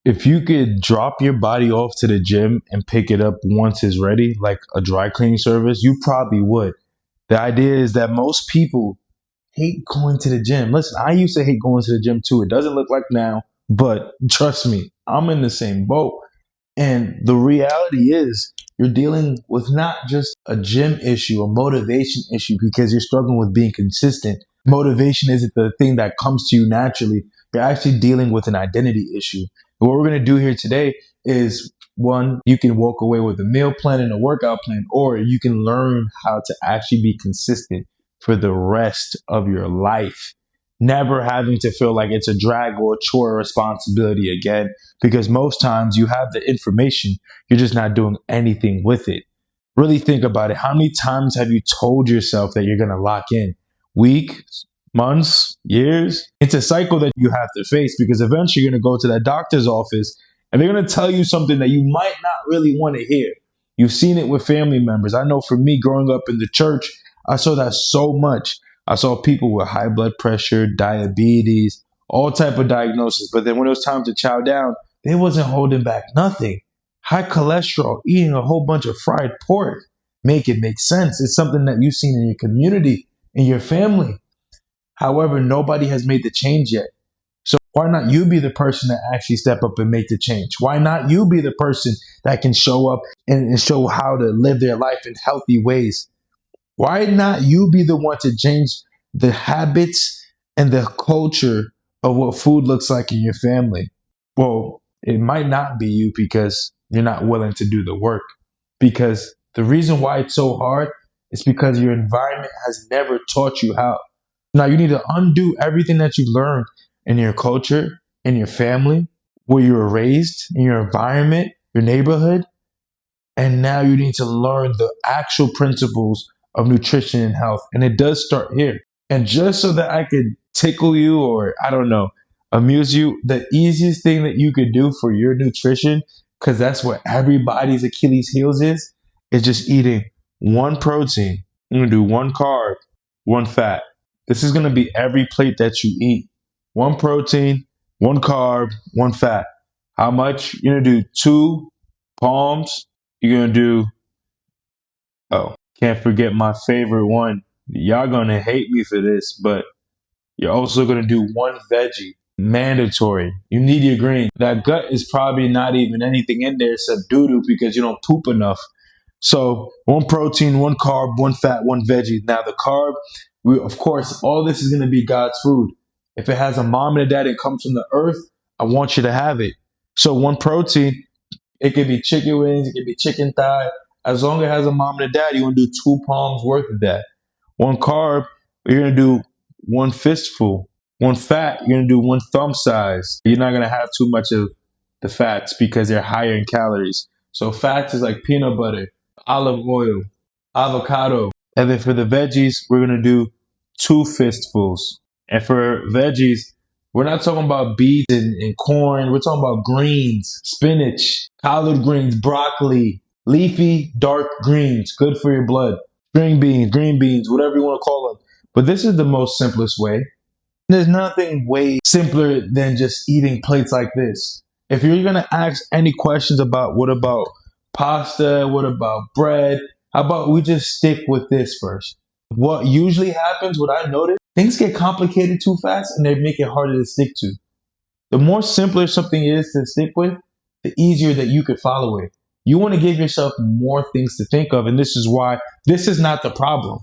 If you could drop your body off to the gym and pick it up once it's ready, like a dry cleaning service, you probably would. The idea is that most people hate going to the gym. Listen, I used to hate going to the gym too. It doesn't look like now, but trust me, I'm in the same boat. And the reality is, you're dealing with not just a gym issue, a motivation issue, because you're struggling with being consistent. Motivation isn't the thing that comes to you naturally. You're actually dealing with an identity issue. And what we're going to do here today is, one, you can walk away with a meal plan and a workout plan, or you can learn how to actually be consistent for the rest of your life, never having to feel like it's a drag or a chore or responsibility again, because most times you have the information, you're just not doing anything with it. Really think about it. How many times have you told yourself that you're going to lock in? Weeks, months, years? It's a cycle that you have to face, because eventually you're going to go to that doctor's office and they're going to tell you something that you might not really want to hear. You've seen it with family members. I know for me, growing up in the church, I saw that so much. I saw people with high blood pressure, diabetes, all type of diagnoses. But then when it was time to chow down, they wasn't holding back nothing. High cholesterol, eating a whole bunch of fried pork. Make it make sense. It's something that you've seen in your community, in your family. However, nobody has made the change yet. So why not you be the person that actually step up and make the change? Why not you be the person that can show up and show how to live their life in healthy ways? Why not you be the one to change the habits and the culture of what food looks like in your family? Well, it might not be you because you're not willing to do the work. Because the reason why it's so hard is because your environment has never taught you how. Now you need to undo everything that you learned in your culture, in your family, where you were raised, in your environment, your neighborhood. And now you need to learn the actual principles of nutrition and health. And it does start here. And just so that I could tickle you, or I don't know, amuse you, the easiest thing that you could do for your nutrition, because that's what everybody's Achilles heels is just eating one protein. You're going to do one carb, one fat. This is going to be every plate that you eat. One protein, one carb, one fat. How much? You're going to do 2 palms. You're going to do, can't forget my favorite one. Y'all going to hate me for this, but you're also going to do 1 veggie. Mandatory. You need your green. That gut is probably not even anything in there except doo-doo because you don't poop enough. So 1 protein, 1 carb, 1 fat, 1 veggie. Now the carb, of course, all this is going to be God's food. If it has a mom and a dad, it comes from the earth, I want you to have it. So 1 protein, it could be chicken wings, it could be chicken thigh. As long as it has a mom and a dad, you're going to do 2 palms worth of that. 1 carb, you're going to do 1 fistful. 1 fat, you're going to do 1 thumb size. You're not going to have too much of the fats because they're higher in calories. So fats is like peanut butter, olive oil, avocado. And then for the veggies, we're going to do 2 fistfuls. And for veggies, we're not talking about beets and corn. We're talking about greens, spinach, collard greens, broccoli, leafy, dark greens, good for your blood. String beans, green beans, whatever you want to call them. But this is the most simplest way. There's nothing way simpler than just eating plates like this. If you're going to ask any questions about what about pasta, what about bread, how about we just stick with this first? What usually happens, what I noticed, things get complicated too fast and they make it harder to stick to. The more simpler something is to stick with, the easier that you could follow it. You want to give yourself more things to think of, and this is why this is not the problem.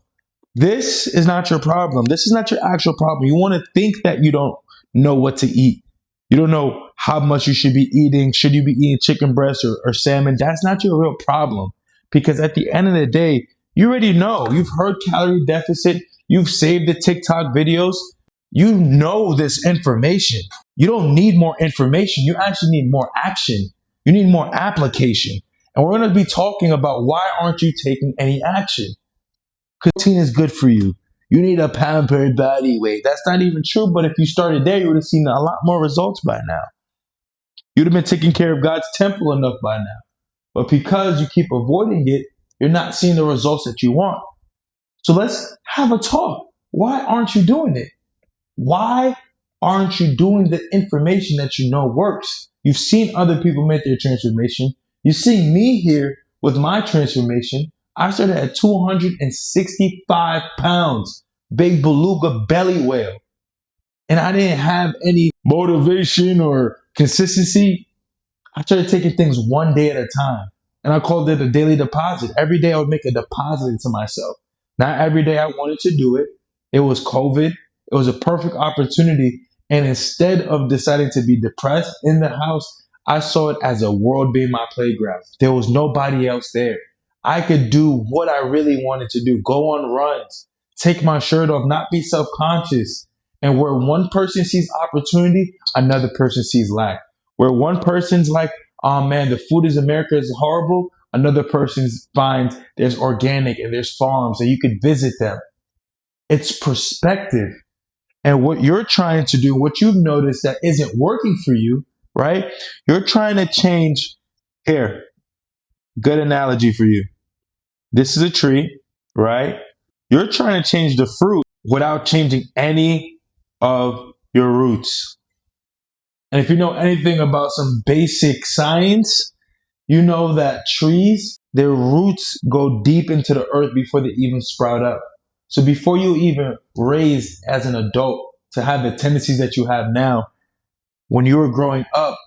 This is not your problem. This is not your actual problem. You want to think that you don't know what to eat. You don't know how much you should be eating. Should you be eating chicken breast or salmon? That's not your real problem. Because at the end of the day, you already know. You've heard calorie deficit. You've saved the TikTok videos. You know this information. You don't need more information. You actually need more action. You need more application. And we're going to be talking about why aren't you taking any action? Protein is good for you. You need a pampered body weight. That's not even true, but if you started there, you would have seen a lot more results by now. You'd have been taking care of God's temple enough by now. But because you keep avoiding it, you're not seeing the results that you want. So let's have a talk. Why aren't you doing it? Why aren't you doing the information that you know works? You've seen other people make their transformation. You've seen me here with my transformation. I started at 265 pounds, big beluga belly whale. And I didn't have any motivation or consistency. I started taking things one day at a time. And I called it a daily deposit. Every day I would make a deposit into myself. Not every day I wanted to do it. It was COVID. It was a perfect opportunity. And instead of deciding to be depressed in the house, I saw it as a world being my playground. There was nobody else there. I could do what I really wanted to do. Go on runs, take my shirt off, not be self-conscious. And where one person sees opportunity, another person sees lack. Where one person's like, oh man, the food in America is horrible. Another person finds there's organic and there's farms and you could visit them. It's perspective. And what you're trying to do, what you've noticed that isn't working for you, right? You're trying to change. Here, good analogy for you. This is a tree, right? You're trying to change the fruit without changing any of your roots. And if you know anything about some basic science, you know that trees, their roots go deep into the earth before they even sprout up. So before you even raise as an adult to have the tendencies that you have now, when you were growing up,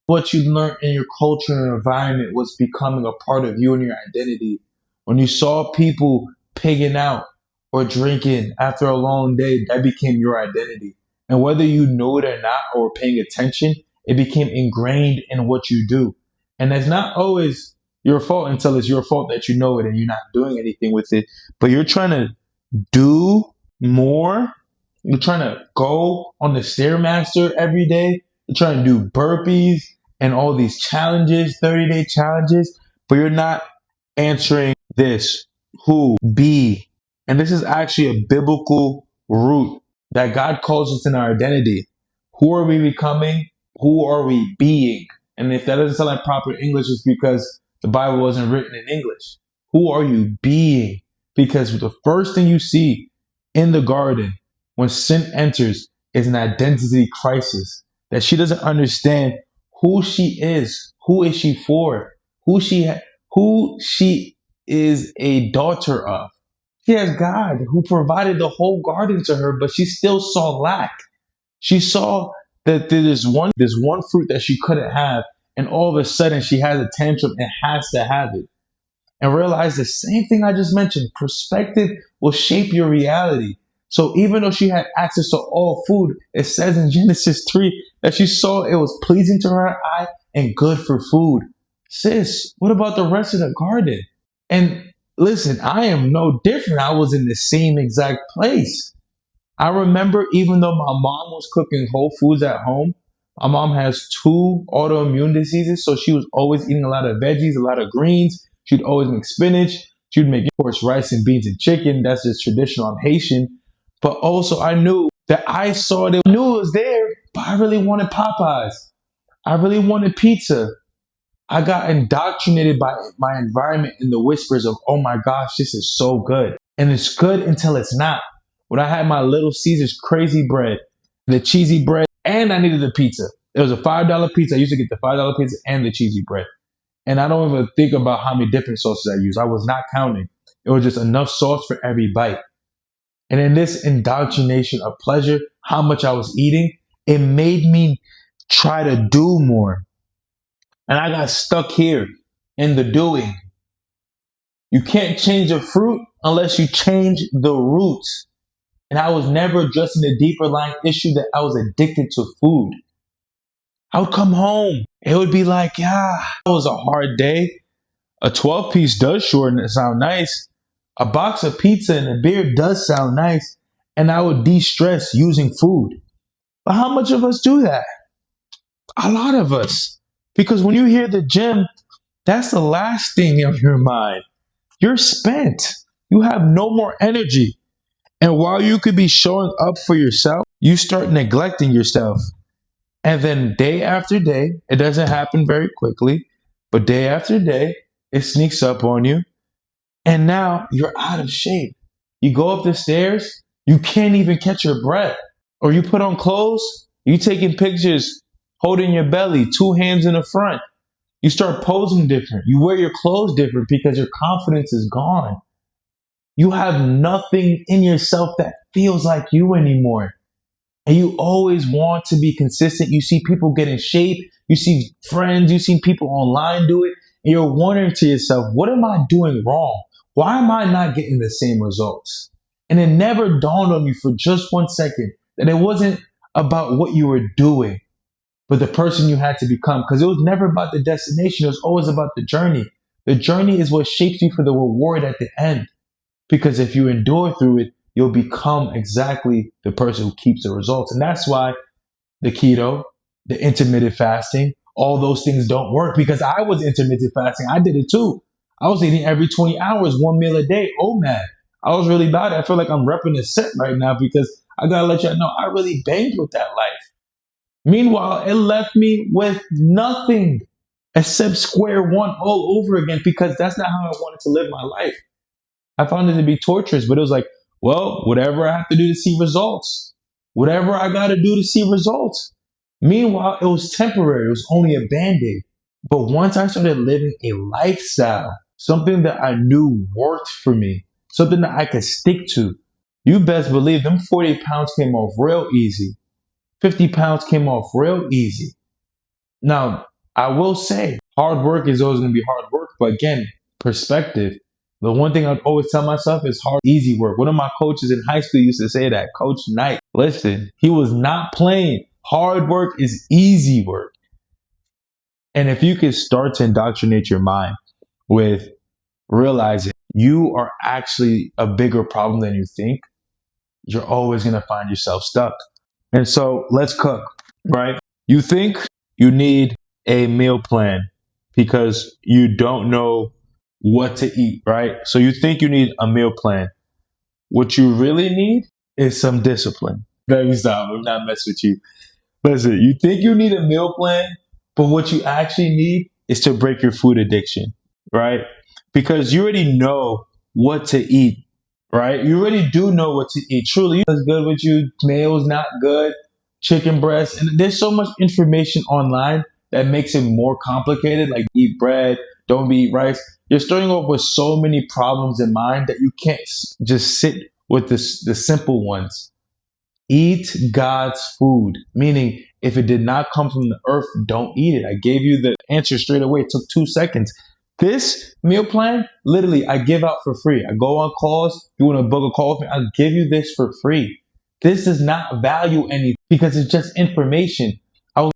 what you learned in your culture and environment was becoming a part of you and your identity. When you saw people pigging out or drinking after a long day, that became your identity. And whether you knew it or not or were paying attention, it became ingrained in what you do. And that's not always your fault until it's your fault that you know it and you're not doing anything with it. But you're trying to do more. You're trying to go on the Stairmaster every day. You're trying to do burpees and all these challenges, 30-day challenges, but you're not answering this. Who? Be. And this is actually a biblical root that God calls us in our identity. Who are we becoming? Who are we being? And if that doesn't sound like proper English, it's because the Bible wasn't written in English. Who are you being? Because the first thing you see in the garden when sin enters is an identity crisis. That she doesn't understand who she is. Who is she for? Who she is a daughter of. She has God who provided the whole garden to her, but she still saw lack. She saw that there's one fruit that she couldn't have, and all of a sudden she has a tantrum and has to have it. And realize the same thing I just mentioned. Perspective will shape your reality. So even though she had access to all food, it says in Genesis 3 that she saw it was pleasing to her eye and good for food. Sis, what about the rest of the garden? And listen, I am no different. I was in the same exact place. I remember even though my mom was cooking whole foods at home, my mom has 2 autoimmune diseases. So she was always eating a lot of veggies, a lot of greens. She'd always make spinach. She'd make, of course, rice and beans and chicken. That's just traditional. I'm Haitian. But also I knew that I saw it. I knew it was there, but I really wanted Popeyes. I really wanted pizza. I got indoctrinated by my environment and the whispers of, oh my gosh, this is so good. And it's good until it's not. When I had my Little Caesars crazy bread, the cheesy bread, and I needed the pizza. It was a $5 pizza. I used to get the $5 pizza and the cheesy bread. And I don't even think about how many different sauces I use. I was not counting. It was just enough sauce for every bite. And in this indoctrination of pleasure, how much I was eating, it made me try to do more. And I got stuck here in the doing. You can't change a fruit unless you change the roots. And I was never addressing the deeper lying issue that I was addicted to food. I would come home. It would be like, yeah, it was a hard day. A 12-piece does sure sound nice. A box of pizza and a beer does sound nice. And I would de-stress using food. But how much of us do that? A lot of us. Because when you hear the gym, that's the last thing in your mind. You're spent. You have no more energy. And while you could be showing up for yourself, you start neglecting yourself. And then day after day, it doesn't happen very quickly, but day after day, it sneaks up on you. And now you're out of shape. You go up the stairs, you can't even catch your breath. Or you put on clothes, you taking pictures holding your belly, two hands in the front. You start posing different. You wear your clothes different because your confidence is gone. You have nothing in yourself that feels like you anymore. And you always want to be consistent. You see people get in shape. You see friends. You see people online do it. And you're wondering to yourself, what am I doing wrong? Why am I not getting the same results? And it never dawned on you for just 1 second that it wasn't about what you were doing, but the person you had to become. Because it was never about the destination. It was always about the journey. The journey is what shapes you for the reward at the end. Because if you endure through it, you'll become exactly the person who keeps the results. And that's why the keto, the intermittent fasting, all those things don't work, because I was intermittent fasting. I did it too. I was eating every 20 hours, one meal a day. Oh man, I was really bad. I feel like I'm repping a set right now because I gotta let y'all know I really banged with that life. Meanwhile, it left me with nothing except square one all over again, because that's not how I wanted to live my life. I found it to be torturous, but it was like, well, whatever I have to do to see results, whatever I got to do to see results. Meanwhile, it was temporary. It was only a band-aid. But once I started living a lifestyle, something that I knew worked for me, something that I could stick to, you best believe them 40 pounds came off real easy. 50 pounds came off real easy. Now, I will say, hard work is always going to be hard work. But again, perspective. The one thing I'd always tell myself is hard, easy work. One of my coaches in high school used to say that, Coach Knight. Listen, he was not playing. Hard work is easy work. And if you could start to indoctrinate your mind with realizing you are actually a bigger problem than you think, you're always going to find yourself stuck. And so let's cook, right? You think you need a meal plan because you don't know what to eat, right? So you think you need a meal plan. What you really need is some discipline. Baby, stop. I'm not messing with you. Listen, you think you need a meal plan, but what you actually need is to break your food addiction, right? Because you already know what to eat, right? You already do know what to eat. Truly, what's good with you, mayo's not good, chicken breast. And there's so much information online that makes it more complicated, like eat bread, don't eat rice. You're starting off with so many problems in mind that you can't just sit with the simple ones. Eat God's food, meaning if it did not come from the earth, don't eat it. I gave you the answer straight away. It took 2 seconds. This meal plan, literally, I give out for free. I go on calls. You want to book a call with me? I'll give you this for free. This does not value anything because it's just information.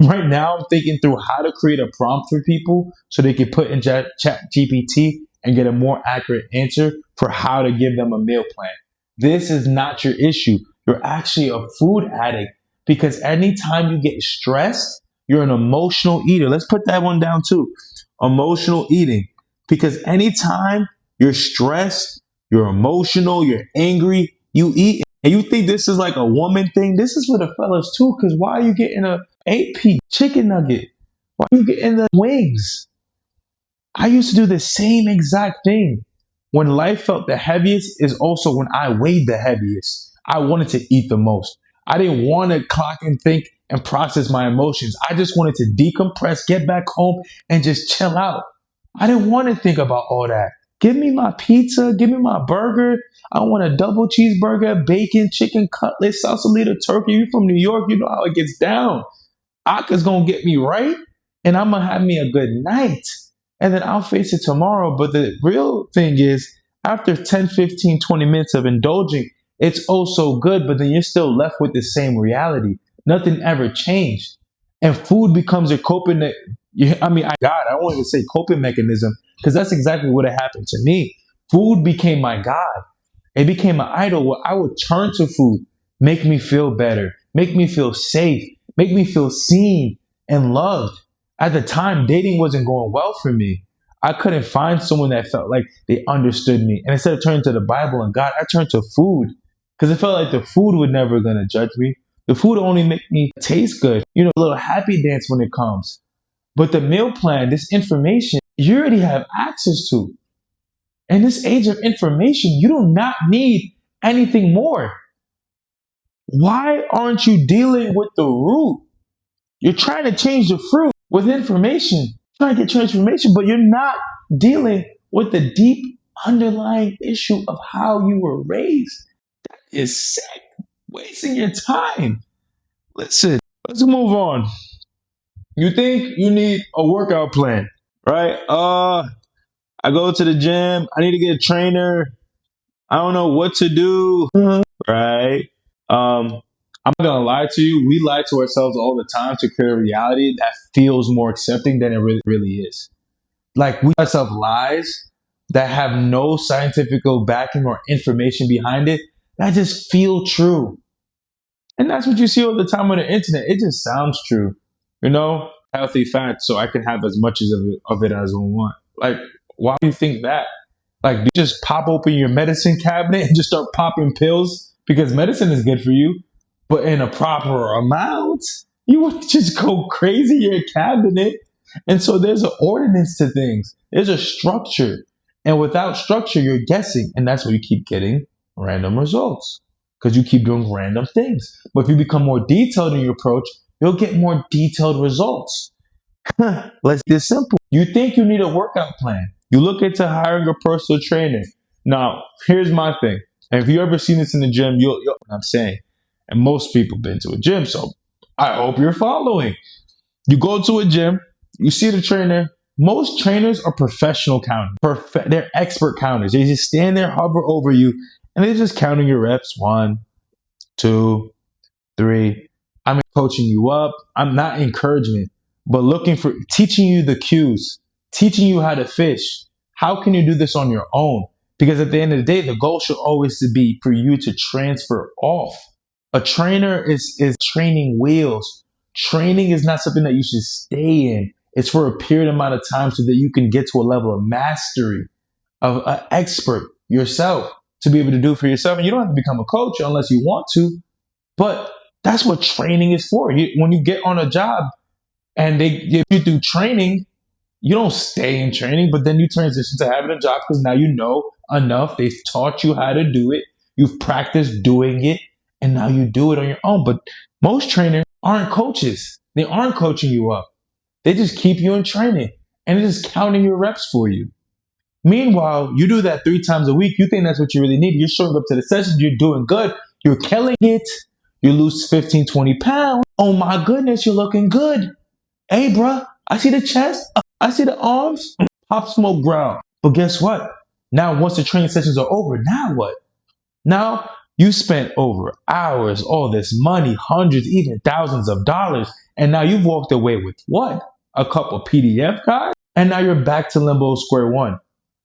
Right now, I'm thinking through how to create a prompt for people so they can put in Chat GPT and get a more accurate answer for how to give them a meal plan. This is not your issue. You're actually a food addict because anytime you get stressed, you're an emotional eater. Let's put that one down too. Emotional eating. Because anytime you're stressed, you're emotional, you're angry, you eat. And you think this is like a woman thing? This is for the fellas too. Because why are you getting a 8-piece chicken nugget? Why are you getting the wings? I used to do the same exact thing. When life felt the heaviest is also when I weighed the heaviest. I wanted to eat the most. I didn't want to clock and think and process my emotions. I just wanted to decompress, get back home, and just chill out. I didn't want to think about all that. Give me my pizza. Give me my burger. I want a double cheeseburger, bacon, chicken cutlet, salsa turkey. You from New York, you know how it gets down. Aka's going to get me right, and I'm going to have me a good night. And then I'll face it tomorrow. But the real thing is, after 10, 15, 20 minutes of indulging, it's oh so good, but then you're still left with the same reality. Nothing ever changed. And food becomes your coping, I don't even say coping mechanism, because that's exactly what happened to me. Food became my God. It became an idol where I would turn to food, make me feel better, make me feel safe, make me feel seen and loved. At the time, dating wasn't going well for me. I couldn't find someone that felt like they understood me. And instead of turning to the Bible and God, I turned to food because it felt like the food would never gonna judge me. The food will only make me taste good. You know, a little happy dance when it comes. But the meal plan, this information, you already have access to. In this age of information, you do not need anything more. Why aren't you dealing with the root? You're trying to change the fruit with information, trying to get transformation, but you're not dealing with the deep underlying issue of how you were raised. It's sick, wasting your time. Listen, let's move on. You think you need a workout plan, right? I go to the gym. I need to get a trainer. I don't know what to do, right? I'm not gonna lie to you. We lie to ourselves all the time to create a reality that feels more accepting than it really is. Like we tell ourselves lies that have no scientific backing or information behind it that just feel true. And that's what you see all the time on the internet. It just sounds true. Healthy fat so I can have as much of it as I want. Like, why do you think that? Like, do you just pop open your medicine cabinet and just start popping pills? Because medicine is good for you, but in a proper amount, you would just go crazy in your cabinet. And so there's an ordinance to things. There's a structure. And without structure, you're guessing. And that's why you keep getting random results. Because you keep doing random things. But if you become more detailed in your approach, you'll get more detailed results. Let's be simple. You think you need a workout plan. You look into hiring a personal trainer. Now, here's my thing. And if you ever seen this in the gym, you'll what I'm saying. And most people been to a gym, so I hope you're following. You go to a gym, you see the trainer. Most trainers are professional counters. They're expert counters. They just stand there, hover over you, and they're just counting your reps. 1, 2, 3. I'm coaching you up. I'm not encouragement, but looking for teaching you the cues, teaching you how to fish. How can you do this on your own? Because at the end of the day, the goal should always be for you to transfer off. A trainer is training wheels. Training is not something that you should stay in. It's for a period amount of time so that you can get to a level of mastery, of an expert yourself to be able to do it for yourself. And you don't have to become a coach unless you want to, but that's what training is for. When you get on a job and they give you through training, you don't stay in training, but then you transition to having a job because now you know enough. They've taught you how to do it. You've practiced doing it, and now you do it on your own. But most trainers aren't coaches. They aren't coaching you up. They just keep you in training, and they're just counting your reps for you. Meanwhile, you do that 3 times a week. You think that's what you really need. You're showing up to the session. You're doing good. You're killing it. You lose 15, 20 pounds. Oh my goodness, you're looking good. Hey, bruh, I see the chest. I see the arms. Pop Smoke ground. But guess what? Now, once the training sessions are over, now what? Now, you spent over hours, all this money, hundreds, even thousands of dollars. And now you've walked away with what? A couple PDF guides? And now you're back to limbo square one.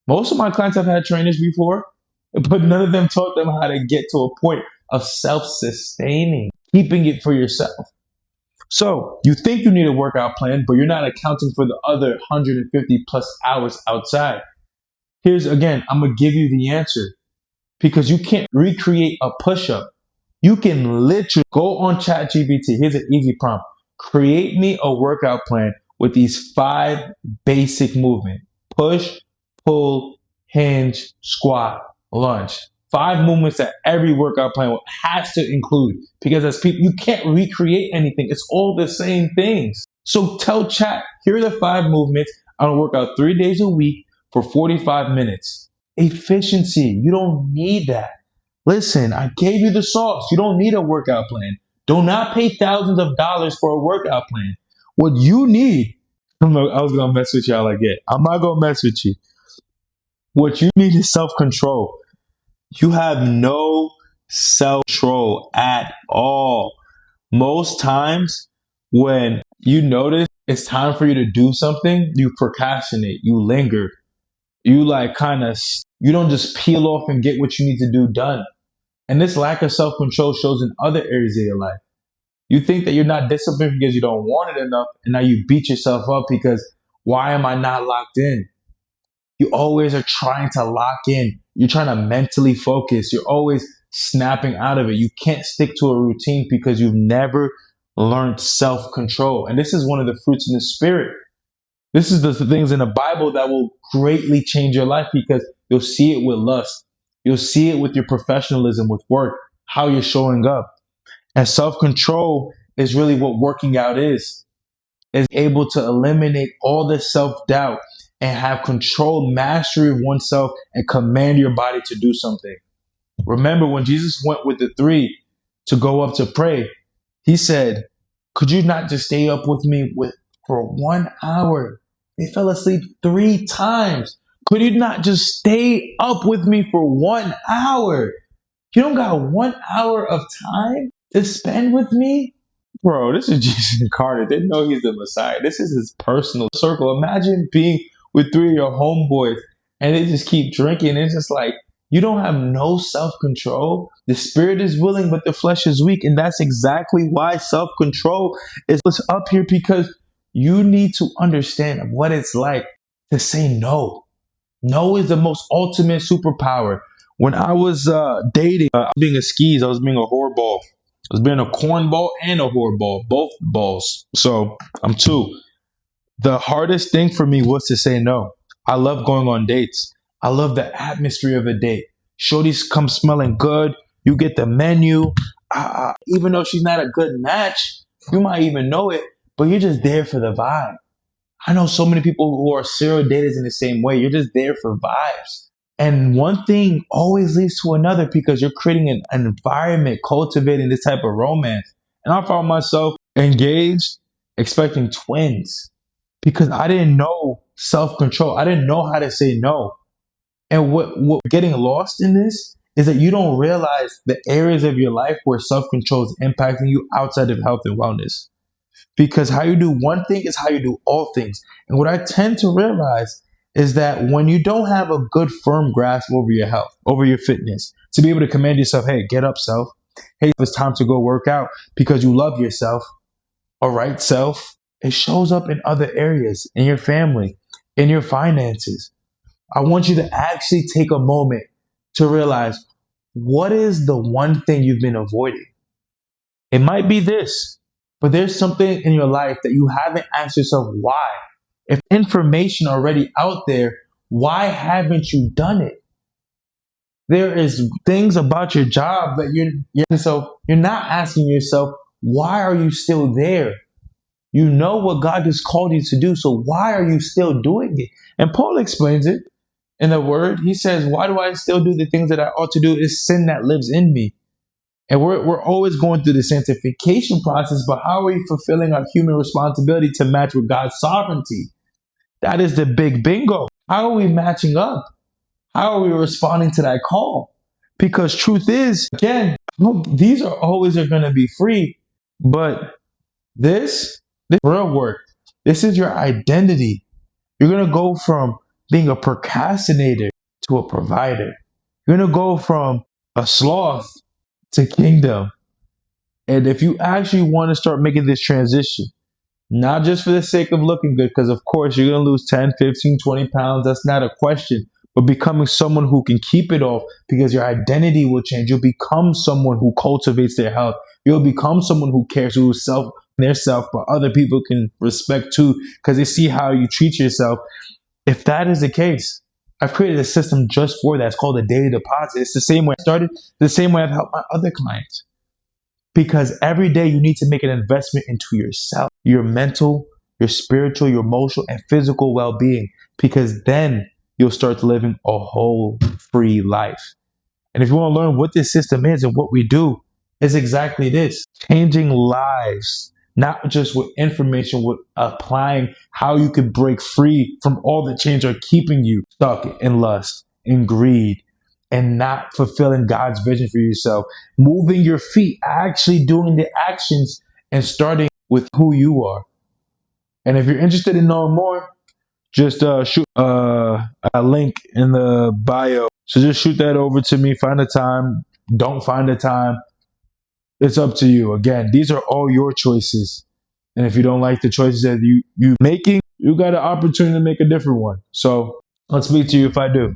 Most of my clients have had trainers before, but none of them taught them how to get to a point of self-sustaining, keeping it for yourself. So you think you need a workout plan, but you're not accounting for the other 150 plus hours outside. Here's again, I'm going to give you the answer because you can't recreate a push-up. You can literally go on ChatGPT. Here's an easy prompt. Create me a workout plan with these 5 basic movements. Push, pull, hinge, squat, lunge. 5 movements that every workout plan has to include because as people, you can't recreate anything. It's all the same things. So tell chat, here are the 5 movements. I'm gonna work out 3 days a week for 45 minutes. Efficiency, you don't need that. Listen, I gave you the sauce. You don't need a workout plan. Do not pay thousands of dollars for a workout plan. What you need, I was gonna mess with y'all again. I'm not gonna mess with you. What you need is self-control. You have no self-control at all. Most times when you notice it's time for you to do something, you procrastinate, you linger, you you don't just peel off and get what you need to do done. And this lack of self-control shows in other areas of your life. You think that you're not disciplined because you don't want it enough, and now you beat yourself up because why am I not locked in? You always are trying to lock in. You're trying to mentally focus. You're always snapping out of it. You can't stick to a routine because you've never learned self-control. And this is one of the fruits in the spirit. This is the things in the Bible that will greatly change your life because you'll see it with lust. You'll see it with your professionalism, with work, how you're showing up. And self-control is really what working out is. is able to eliminate all the self-doubt and have control, mastery of oneself, and command your body to do something. Remember when Jesus went with the three to go up to pray, he said, could you not just stay up with me for 1 hour? They fell asleep 3 times. Could you not just stay up with me for 1 hour? You don't got 1 hour of time to spend with me? Bro, this is Jesus incarnate. They know he's the Messiah. This is his personal circle. Imagine being with three of your homeboys and they just keep drinking. It's just like, you don't have no self-control. The spirit is willing, but the flesh is weak. And that's exactly why self-control is up here, because you need to understand what it's like to say no. No is the most ultimate superpower. When I was dating, I was being a skis, I was being a whoreball. I was being a cornball and a whoreball, both balls. So I'm two. The hardest thing for me was to say no. I love going on dates. I love the atmosphere of a date. Shorty's come smelling good. You get the menu. Even though she's not a good match, you might even know it, but you're just there for the vibe. I know so many people who are serial daters in the same way. You're just there for vibes. And one thing always leads to another because you're creating an environment, cultivating this type of romance. And I found myself engaged, expecting twins because I didn't know self-control. I didn't know how to say no. And what getting lost in this is that you don't realize the areas of your life where self-control is impacting you outside of health and wellness. Because how you do one thing is how you do all things. And what I tend to realize is that when you don't have a good firm grasp over your health, over your fitness, to be able to command yourself, hey, get up, self. Hey, it's time to go work out because you love yourself. All right, self. It shows up in other areas, in your family, in your finances. I want you to actually take a moment to realize, what is the one thing you've been avoiding? It might be this, but there's something in your life that you haven't asked yourself why. If information already out there, why haven't you done it? There is things about your job that you're not asking yourself, why are you still there? You know what God has called you to do, so why are you still doing it? And Paul explains it in the word. He says, why do I still do the things that I ought to do? It's sin that lives in me. And we're always going through the sanctification process, but how are we fulfilling our human responsibility to match with God's sovereignty? That is the big bingo. How are we matching up? How are we responding to that call? Because truth is, again, these are always going to be free, but this real work. This is your identity. You're going to go from being a procrastinator to a provider. You're going to go from a sloth to kingdom. And if you actually want to start making this transition, not just for the sake of looking good, because of course you're going to lose 10, 15, 20 pounds. That's not a question. But becoming someone who can keep it off, because your identity will change. You'll become someone who cultivates their health. You'll become someone who cares for their self, but other people can respect too, because they see how you treat yourself. If that is the case, I've created a system just for that. It's called a daily deposit. It's the same way I started, the same way I've helped my other clients. Because every day you need to make an investment into yourself, your mental, your spiritual, your emotional, and physical well-being. Because then you'll start living a whole free life. And if you want to learn what this system is and what we do, it's exactly this. Changing lives, not just with information, with applying how you can break free from all the chains that are keeping you stuck in lust, in greed, and not fulfilling God's vision for yourself. Moving your feet, actually doing the actions and starting with who you are. And if you're interested in knowing more, just shoot a link in the bio. So just shoot that over to me. Find a time. Don't find a time. It's up to you. Again, these are all your choices. And if you don't like the choices that you making, you got an opportunity to make a different one. So I'll speak to you if I do.